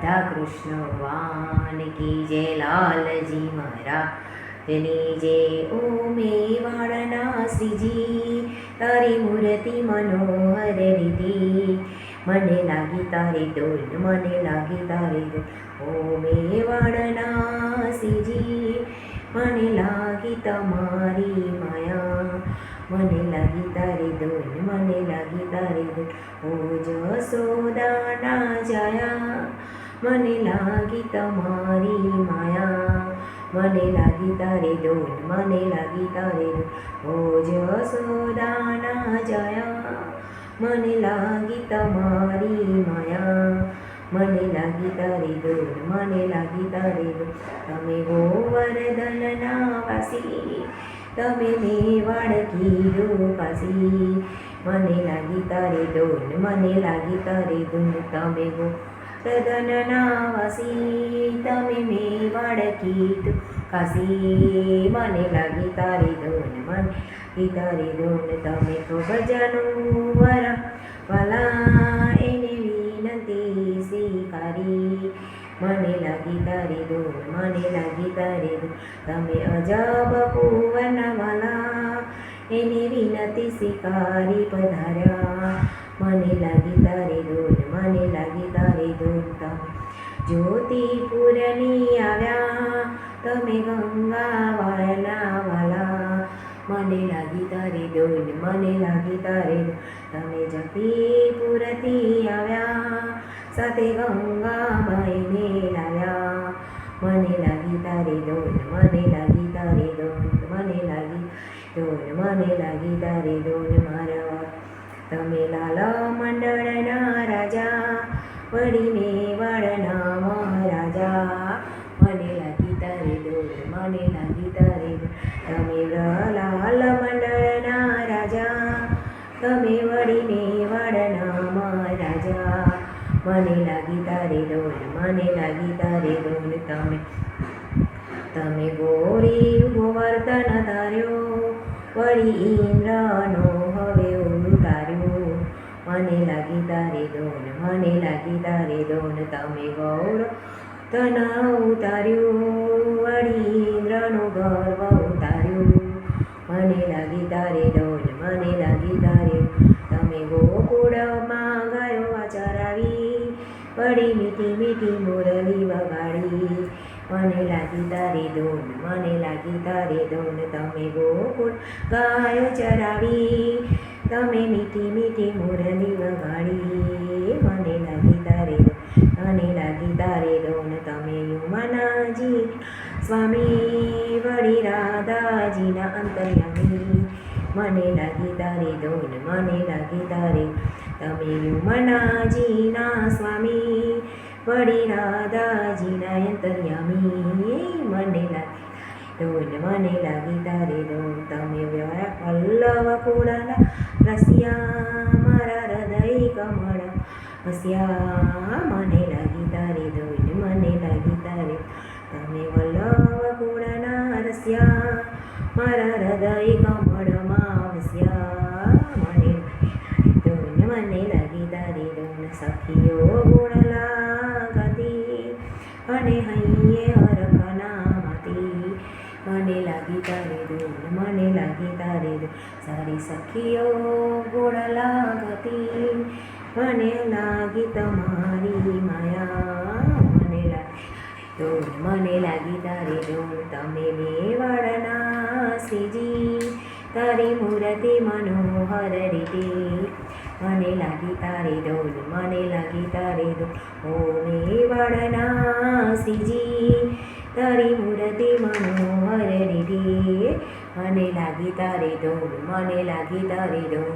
રાધા કૃષ્ણ ભગવાન કી જય, લાલજી મહારાજની જય। ઓ મેવાડના શ્રીજી તારી મૂર્તિ મનોહર રીતિ, મને લાગી તારી ડોલ, મને લાગી તારી ડોલ। ઓ મેવાડના શ્રીજી મને લાગી તમારી માયા, મને લાગી તારી ડોલ, મને લાગી તારી ડોલ। ઓ જશોદાના જાયા, મને લાગી તમારી માયા, મને લાગી તારી ડોલ, મને લાગી તારી ડોલ। ઓ જશોદાના જાયા, મને લાગી તમારી માયા, મને લાગી તારી ડોલ, મને લાગી તારી ડોલ। તમે ગોવર્ધનના વાસી, તમે મેવાડ કીધું કાશી, મને લાગી તારી ડોલ, મને લાગી તારી ડોલ। તમે ગોવર્ધનના વાસી, તમે મેવાડ કીધું કાશી, મને લાગી તારી ડોલ, મને લાગી તારી ડોલ। તમે ભજનું વરા વાલા, એને વિનંતી સ્વીકારી, મને લાગી તારી ડોલ, મને લાગી તારી ડોલ। તમે અજબ કુંવરના વાલા, એને વિનંતી સ્વીકારી પધાર્યા, મને લાગી તારી ડોલ, મને લાગી તારી ડોલ। તમે જ્યોતિપુરની આવ્યા, તમે ગંગા વાળના વાલા, મને લાગી તારી ડોલ, મને લાગી તારી ડોલ। તમે જતીપુરથી આવ્યા, સાથે ગંગાબાઈને લાવ્યા, મને લાગી તારી ડોલ, મને લાગી તારી ડોલ, મને લાગી ડોલ, મને લાગી તારી ડોલ મારા। તમે લાલ મંડળના રાજા, વળી મેવાડના મહારાજા, મને લાગી તારી ડોલ, મને લાગી તારી ડોલ। તમે લાલ મંડળના રાજા, તમે વળી મેવાડના મહારાજા, મને લાગી તારી ડોલ, મને લાગી તારી ડોલ। તમે ગોવર્ધન ધાર્યો, વળી ઇન્દ્રનો હવે ઉતાર્યો, મને લાગી તારી ડોલ, મને લાગી તારી ડોલ। તમે ગોવર્ધન ઉતાર્યું, વળી ઇન્દ્રનો ગર્વ ઉતાર્યો, મને લાગી તારી ડોલ, મને લાગી તારી ડોલ। તમે ગોકુળમાં ગાયો ચરાવી, વળી મીઠી મીઠી મુરલી વગાડી, મને લાગી તારી ડોલ, મને લાગી તારી ડોલ। તમે ગોકુળ ગાયો ચરાવી, તમે મીઠી મીઠી મુરલી વગાડી, મને લાગી તારી ડોલ, મને લાગી તારી ડોલ। તમે યમુનાજી સ્વામી, વળી રાધાજીના અંતર્યામી, મને લાગી તારી ડોલ, મને લાગી તારી ડોલ। તમે યમુનાજીના સ્વામી, વળી રાધાજીના અંતર્યામી, મને લાગી ડોલ, મને લાગી તારી ડોલ। તમે વલ્લભ કુળના રસિયા, મારા હૃદય કમળ વસ્યા, મને લાગી તારી ડોલ, મને લાગી તારી ડોલ। તમે વલ્લભ કુળના રસિયા, મારા હૃદય કમળમાં વસ્યા, મને લાગી ડોલ, મને લાગી તારી ડોલ। સખીઓ ગુણ લાગતી, અને હૈયે હરખના માતી, મને લાગી તારી ડોલ, મને લાગી તારી ડોલ। સારી સખીઓ ગુણ લાગતી, મને લાગી તમારી માયા, મને લાગી ડોલ, મને લાગી તારી ડોલ। તમે મેવાડના શ્રીજી, તારી મૂર્તિ મનોહર રીતિ, મને લાગી તારી ડોલ, મને લાગી તારી ડોલ। ઓ મેવાડના શ્રીજી, તારી મૂર્તિ મનોહર રીતિ, મને લાગી તારી ડોલ, મને લાગી તારી ડોલ।